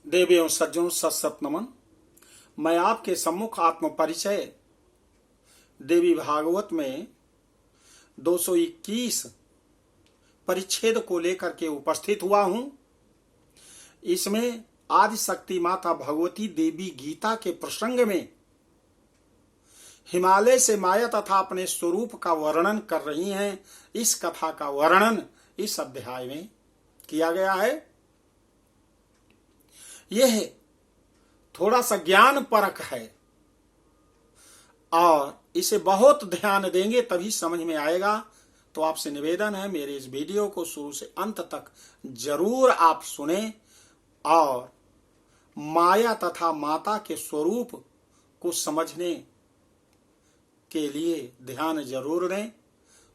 देवियों सज्जनों सत सत नमन। मैं आपके सम्मुख आत्म परिचय देवी भागवत में 221 परिच्छेद को लेकर के उपस्थित हुआ हूं। इसमें आदि शक्ति माता भगवती देवी गीता के प्रसंग में हिमालय से माया तथा अपने स्वरूप का वर्णन कर रही हैं। इस कथा का वर्णन इस अध्याय में किया गया है। यह थोड़ा सा ज्ञान परक है और इसे बहुत ध्यान देंगे तभी समझ में आएगा। तो आपसे निवेदन है, मेरे इस वीडियो को शुरू से अंत तक जरूर आप सुने और माया तथा माता के स्वरूप को समझने के लिए ध्यान जरूर दें।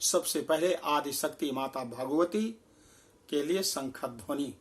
सबसे पहले आदि शक्ति माता भगवती के लिए शंख ध्वनि।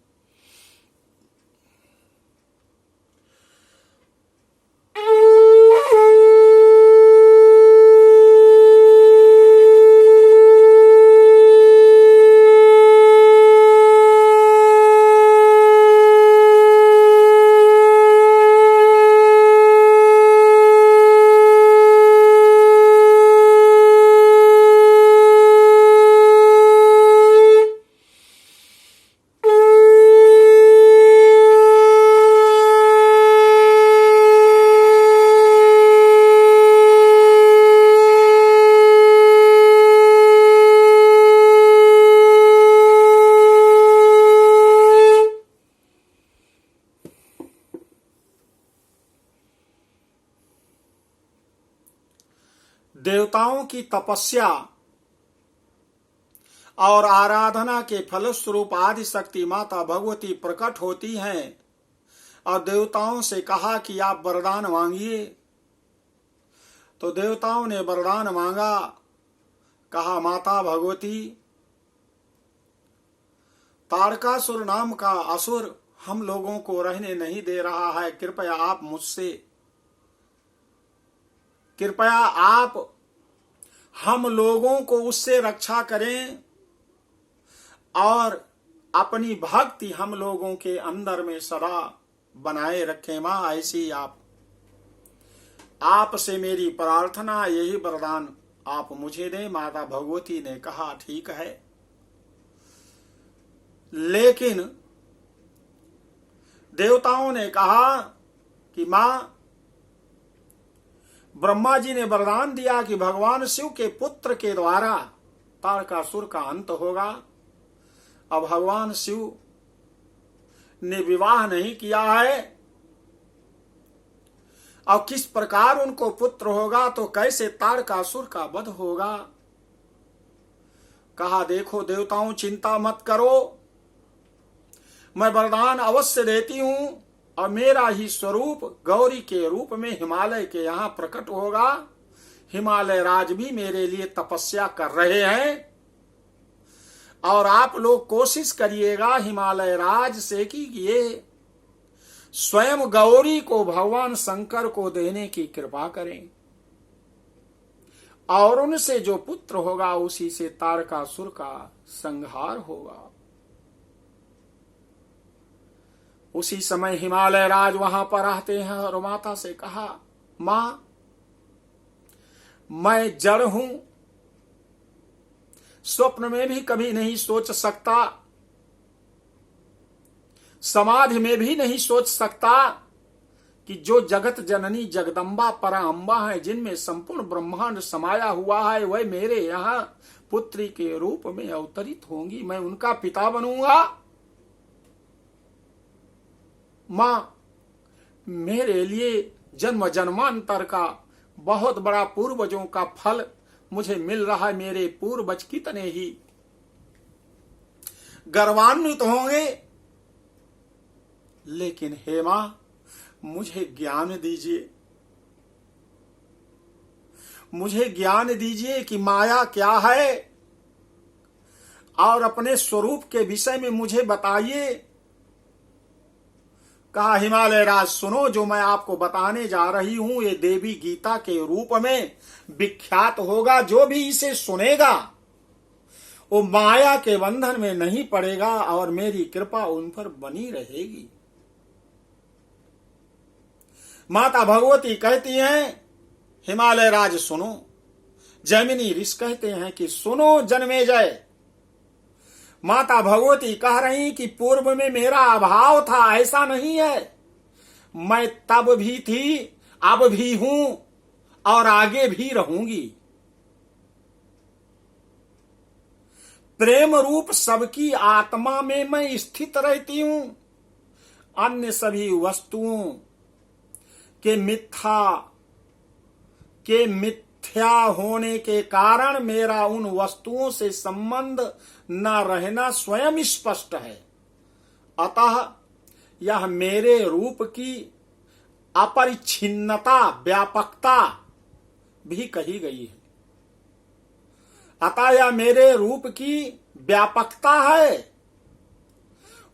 देवताओं की तपस्या और आराधना के फलस्वरूप आदि शक्ति माता भगवती प्रकट होती हैं और देवताओं से कहा कि आप वरदान मांगिए। तो देवताओं ने वरदान मांगा। कहा, माता भगवती, तारकासुर नाम का असुर हम लोगों को रहने नहीं दे रहा है। कृपया आप हम लोगों को उससे रक्षा करें और अपनी भक्ति हम लोगों के अंदर में सदा बनाए रखें। मां, ऐसी आपसे मेरी प्रार्थना, यही वरदान आप मुझे दें। माता भगवती ने कहा, ठीक है। लेकिन देवताओं ने कहा कि मां, ब्रह्मा जी ने वरदान दिया कि भगवान शिव के पुत्र के द्वारा तारकासुर का अंत होगा। अब भगवान शिव ने विवाह नहीं किया है और किस प्रकार उनको पुत्र होगा, तो कैसे तारकासुर का वध होगा। कहा, देखो देवताओं, चिंता मत करो, मैं वरदान अवश्य देती हूं और मेरा ही स्वरूप गौरी के रूप में हिमालय के यहाँ प्रकट होगा। हिमालय राज भी मेरे लिए तपस्या कर रहे हैं और आप लोग कोशिश करिएगा हिमालय राज से कि ये स्वयं गौरी को भगवान शंकर को देने की कृपा करें और उनसे जो पुत्र होगा उसी से तारकासुर का संहार होगा। उसी समय हिमालय राज वहां पर आते हैं और माता से कहा, मां, मैं जड़ हूं, स्वप्न में भी कभी नहीं सोच सकता, समाधि में भी नहीं सोच सकता कि जो जगत जननी जगदम्बा पराअंबा है, जिनमें संपूर्ण ब्रह्मांड समाया हुआ है, वह मेरे यहाँ पुत्री के रूप में अवतरित होंगी। मैं उनका पिता बनूंगा। मां, मेरे लिए जन्म जन्मांतर का बहुत बड़ा पूर्वजों का फल मुझे मिल रहा है। मेरे पूर्वज कितने ही गर्वान्वित होंगे, लेकिन हे मां, मुझे ज्ञान दीजिए, मुझे ज्ञान दीजिए कि माया क्या है और अपने स्वरूप के विषय में मुझे बताइए। कहा, हिमालय राज सुनो, जो मैं आपको बताने जा रही हूं ये देवी गीता के रूप में विख्यात होगा। जो भी इसे सुनेगा वो माया के बंधन में नहीं पड़ेगा और मेरी कृपा उन पर बनी रहेगी। माता भगवती कहती हैं हिमालय राज सुनो। जैमिनी ऋषि कहते हैं कि सुनो जन्मेजय। माता भगवती कह रही कि पूर्व में मेरा अभाव था, ऐसा नहीं है। मैं तब भी थी, अब भी हूं और आगे भी रहूंगी। प्रेम रूप सबकी आत्मा में मैं स्थित रहती हूं। अन्य सभी वस्तुओं के मिथ्या होने के कारण मेरा उन वस्तुओं से संबंध न रहना स्वयं स्पष्ट है। अतः यह मेरे रूप की अपरिच्छिन्नता, व्यापकता भी कही गई है। अतः यह मेरे रूप की व्यापकता है।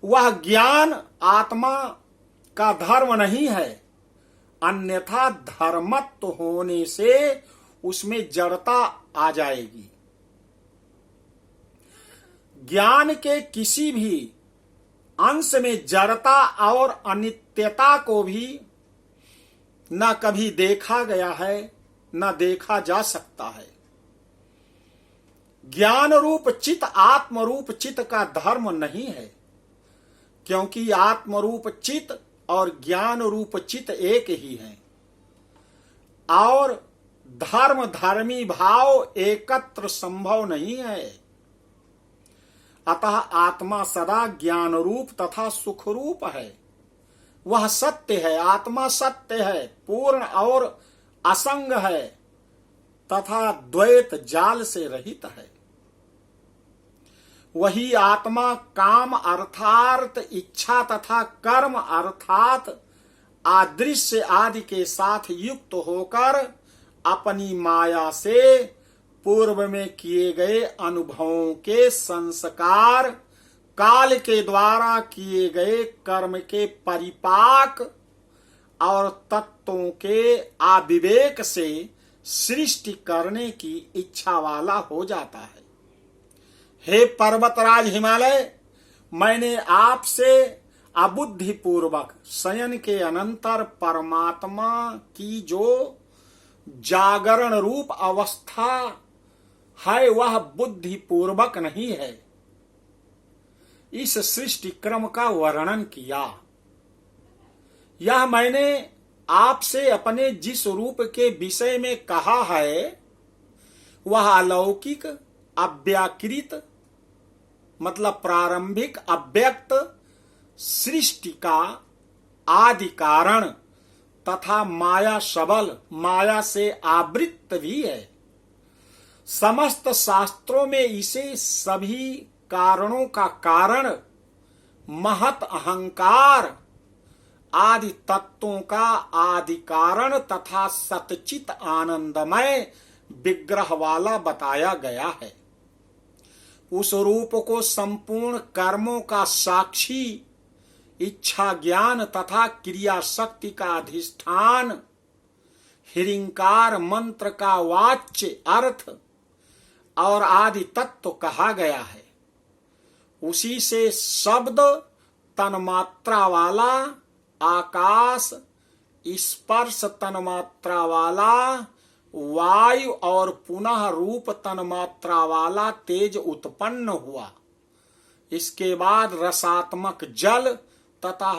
वह ज्ञान आत्मा का धर्म नहीं है, अन्यथा धर्मत्व होने से उसमें जड़ता आ जाएगी। ज्ञान के किसी भी अंश में जड़ता और अनित्यता को भी न कभी देखा गया है, न देखा जा सकता है। ज्ञान रूप चित आत्म रूप चित का धर्म नहीं है, क्योंकि आत्म रूप चित और ज्ञान रूप चित एक ही है और धर्म धर्मी भाव एकत्र संभव नहीं है। अतः आत्मा सदा ज्ञान रूप तथा सुख रूप है। वह सत्य है, आत्मा सत्य है, पूर्ण और असंग है तथा द्वैत जाल से रहित है। वही आत्मा काम अर्थात इच्छा तथा कर्म अर्थात आदृश्य आदि के साथ युक्त होकर अपनी माया से पूर्व में किए गए अनुभवों के संस्कार, काल के द्वारा किए गए कर्म के परिपाक और तत्वों के आविवेक से सृष्टि करने की इच्छा वाला हो जाता है। हे पर्वतराज हिमालय, मैंने आपसे अबुद्धि पूर्वक शयन के अनंतर परमात्मा की जो जागरण रूप अवस्था है वह बुद्धि पूर्वक नहीं है, इस सृष्टि क्रम का वर्णन किया। यह मैंने आपसे अपने जिस रूप के विषय में कहा है वह अलौकिक अव्याकृत मतलब प्रारंभिक अव्यक्त सृष्टि का आदि कारण तथा माया सबल, माया से आवृत्त भी है। समस्त शास्त्रों में इसे सभी कारणों का कारण, महत अहंकार आदि तत्वों का आदि कारण तथा सतचित आनंदमय विग्रह वाला बताया गया है। उस रूप को संपूर्ण कर्मों का साक्षी, इच्छा ज्ञान तथा क्रिया शक्ति का अधिष्ठान, हिरिंकार मंत्र का वाच्य अर्थ और आदि तत्व कहा गया है। उसी से शब्द तन्मात्रा वाला आकाश, स्पर्श तन्मात्रा वाला वायु और पुनः रूप तन्मात्रा वाला तेज उत्पन्न हुआ। इसके बाद रसात्मक जल तथा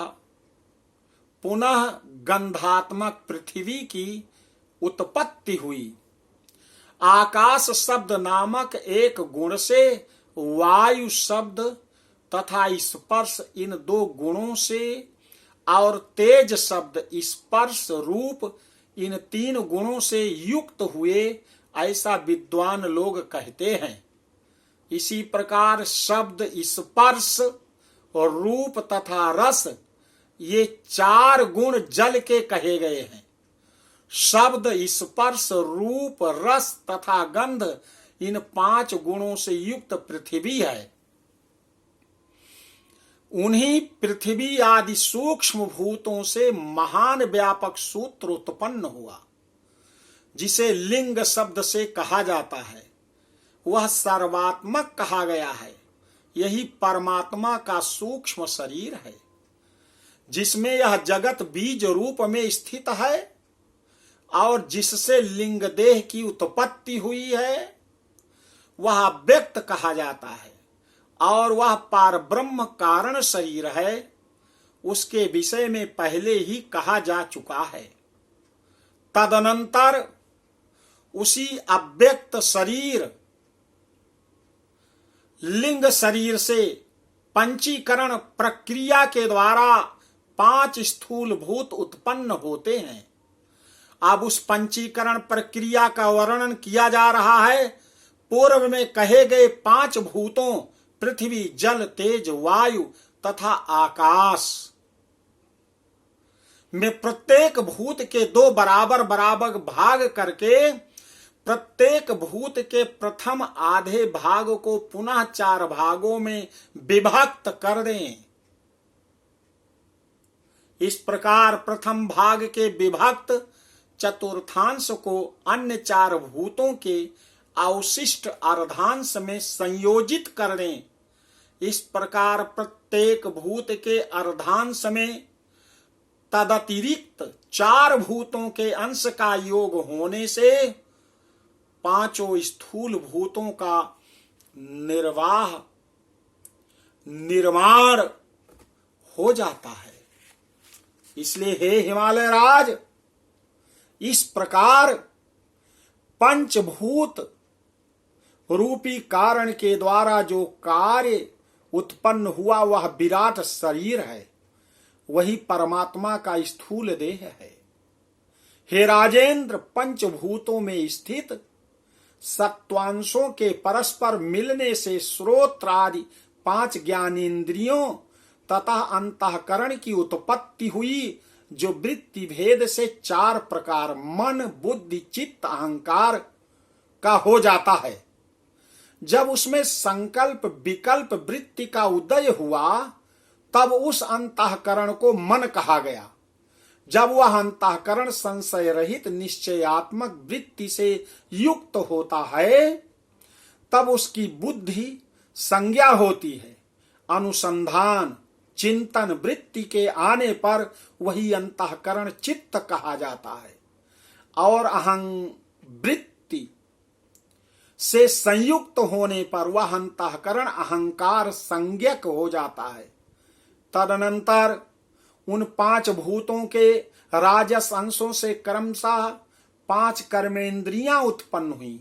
पुनः गंधात्मक पृथ्वी की उत्पत्ति हुई। आकाश शब्द नामक एक गुण से वायु शब्द तथा स्पर्श इन दो गुणों से और तेज शब्द स्पर्श रूप इन तीन गुणों से युक्त हुए, ऐसा विद्वान लोग कहते हैं। इसी प्रकार शब्द, स्पर्श और रूप तथा रस ये चार गुण जल के कहे गए हैं। शब्द, स्पर्श, रूप, रस तथा गंध इन पांच गुणों से युक्त पृथ्वी है। उन्हीं पृथ्वी आदि सूक्ष्म भूतों से महान व्यापक सूत्र उत्पन्न हुआ, जिसे लिंग शब्द से कहा जाता है। वह सर्वात्मक कहा गया है। यही परमात्मा का सूक्ष्म शरीर है। जिसमें यह जगत बीज रूप में स्थित है और जिससे लिंग देह की उत्पत्ति हुई है, वह व्यक्त कहा जाता है और वह पारब्रह्म कारण शरीर है, उसके विषय में पहले ही कहा जा चुका है। तदनंतर उसी अव्यक्त शरीर लिंग शरीर से पंचीकरण प्रक्रिया के द्वारा 5 स्थूल भूत उत्पन्न होते हैं। अब उस पंचीकरण प्रक्रिया का वर्णन किया जा रहा है। पूर्व में कहे गए 5 भूतों पृथ्वी, जल, तेज, वायु तथा आकाश में प्रत्येक भूत के 2 बराबर बराबर भाग करके प्रत्येक भूत के प्रथम आधे भाग को पुनः 4 भागों में विभक्त कर दें। इस प्रकार प्रथम भाग के विभक्त चतुर्थांश को अन्य 4 भूतों के अवशिष्ट अर्धांश में संयोजित कर दें। इस प्रकार प्रत्येक भूत के अर्धांश में तदतिरिक्त 4 भूतों के अंश का योग होने से 5 स्थूल भूतों का निर्माण हो जाता है। इसलिए हे हिमालय राज, इस प्रकार पंचभूत रूपी कारण के द्वारा जो कार्य उत्पन्न हुआ वह विराट शरीर है, वही परमात्मा का स्थूल देह है। हे राजेंद्र, पंचभूतों में स्थित सत्वांशों के परस्पर मिलने से श्रोत्रादि 5 ज्ञानेन्द्रियों तथा अंतःकरण की उत्पत्ति हुई, जो वृत्ति भेद से 4 प्रकार मन, बुद्धि, चित्त, अहंकार का हो जाता है। जब उसमें संकल्प विकल्प वृत्ति का उदय हुआ तब उस अंतःकरण को मन कहा गया। जब वह अंतःकरण संशय रहित निश्चयात्मक वृत्ति से युक्त होता है तब उसकी बुद्धि संज्ञा होती है। अनुसंधान चिंतन वृत्ति के आने पर वही अंतःकरण चित्त कहा जाता है और अहं वृत्ति से संयुक्त होने पर वह अंतःकरण अहंकार संज्ञक हो जाता है। तदनंतर उन 5 भूतों के राजस अंशों से क्रमशः 5 कर्मेंद्रियां उत्पन्न हुई।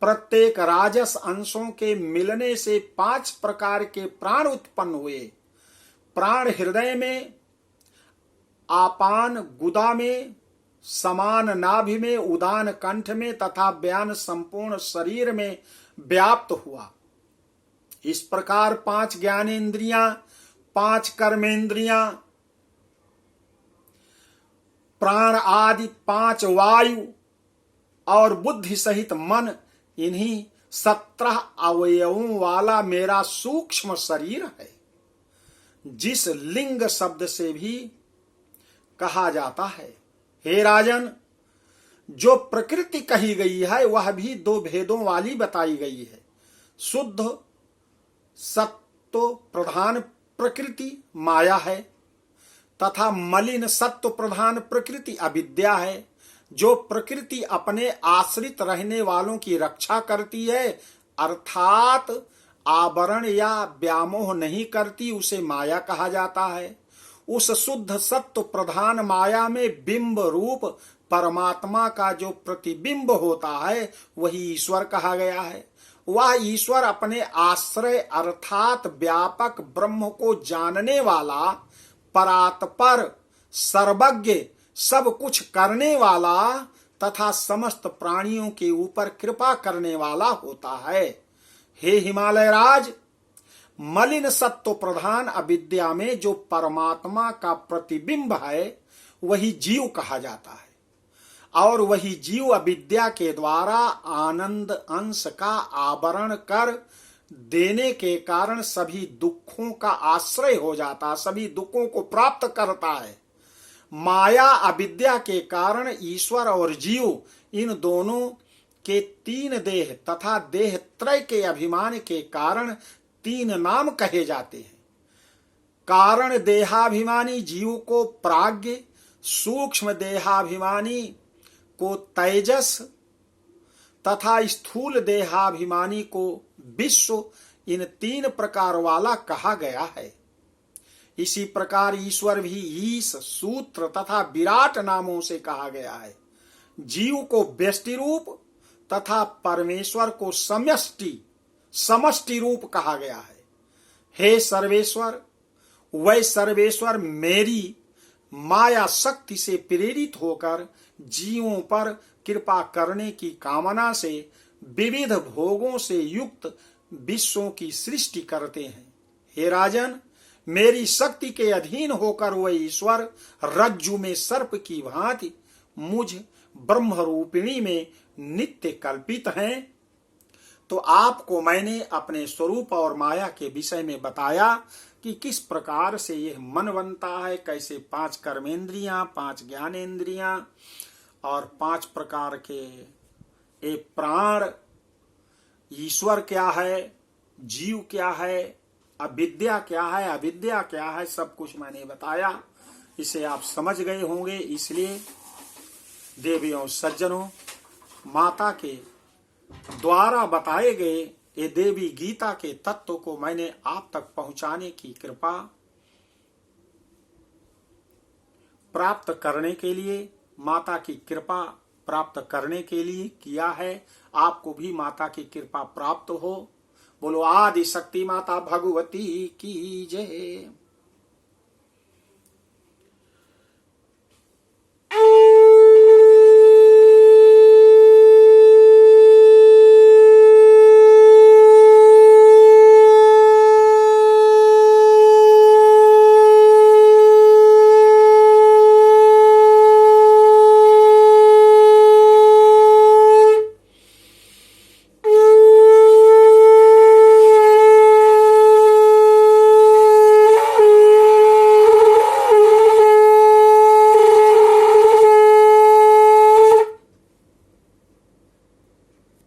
प्रत्येक राजस अंशों के मिलने से 5 प्रकार के प्राण उत्पन्न हुए। प्राण हृदय में, आपान गुदा में, समान नाभि में, उदान कंठ में तथा व्यान संपूर्ण शरीर में व्याप्त हुआ। इस प्रकार 5 ज्ञानेन्द्रियां, 5 कर्मेंद्रियां, प्राण आदि 5 वायु और बुद्धि सहित मन, इन्हीं 17 अवयवों वाला मेरा सूक्ष्म शरीर है, जिस लिंग शब्द से भी कहा जाता है। हे राजन, जो प्रकृति कही गई है वह भी 2 भेदों वाली बताई गई है। शुद्ध सत्व प्रधान प्रकृति माया है तथा मलिन सत्व प्रधान प्रकृति अविद्या है। जो प्रकृति अपने आश्रित रहने वालों की रक्षा करती है अर्थात आवरण या व्यामोह नहीं करती, उसे माया कहा जाता है। उस शुद्ध सत्व प्रधान माया में बिंब रूप परमात्मा का जो प्रतिबिंब होता है वही ईश्वर कहा गया है। वह ईश्वर अपने आश्रय अर्थात व्यापक ब्रह्म को जानने वाला, परात्पर, सर्वज्ञ, सब कुछ करने वाला तथा समस्त प्राणियों के ऊपर कृपा करने वाला होता है। हे हिमालय राज, मलिन सत्व प्रधान अविद्या में जो परमात्मा का प्रतिबिंब है वही जीव कहा जाता है और वही जीव अविद्या के द्वारा आनंद अंश का आवरण कर देने के कारण सभी दुखों का आश्रय हो जाता, सभी दुखों को प्राप्त करता है। माया अविद्या के कारण ईश्वर और जीव इन दोनों के 3 देह तथा देह त्रय के अभिमान के कारण 3 नाम कहे जाते हैं। कारण देहाभिमानी जीव को प्राज्ञ, सूक्ष्म देहाभिमानी को तेजस तथा स्थूल देहाभिमानी को विश्व, इन 3 प्रकार वाला कहा गया है। इसी प्रकार ईश्वर भी ईश, सूत्र तथा विराट नामों से कहा गया है। जीव को व्यष्टि रूप तथा परमेश्वर को समष्टि रूप कहा गया है। हे सर्वेश्वर, वह सर्वेश्वर मेरी माया शक्ति से प्रेरित होकर जीवों पर कृपा करने की कामना से विविध भोगों से युक्त विश्वों की सृष्टि करते हैं। हे राजन, मेरी शक्ति के अधीन होकर वह ईश्वर रज्जु में सर्प की भांति मुझ ब्रह्म रूपिणी में नित्य कल्पित हैं। तो आपको मैंने अपने स्वरूप और माया के विषय में बताया कि किस प्रकार से यह मन बनता है, कैसे 5 कर्मेंद्रियां, 5 ज्ञानेंद्रियां और 5 प्रकार के ये प्राण, ईश्वर क्या है, जीव क्या है, अविद्या क्या है, अविद्या क्या है, सब कुछ मैंने बताया। इसे आप समझ गए होंगे। इसलिए देवियों सज्जनों, माता के द्वारा बताए गए ये देवी गीता के तत्व को मैंने आप तक पहुंचाने की कृपा प्राप्त करने के लिए, माता की कृपा प्राप्त करने के लिए किया है। आपको भी माता की कृपा प्राप्त हो। बोलो आदि शक्ति माता भगवती की जय।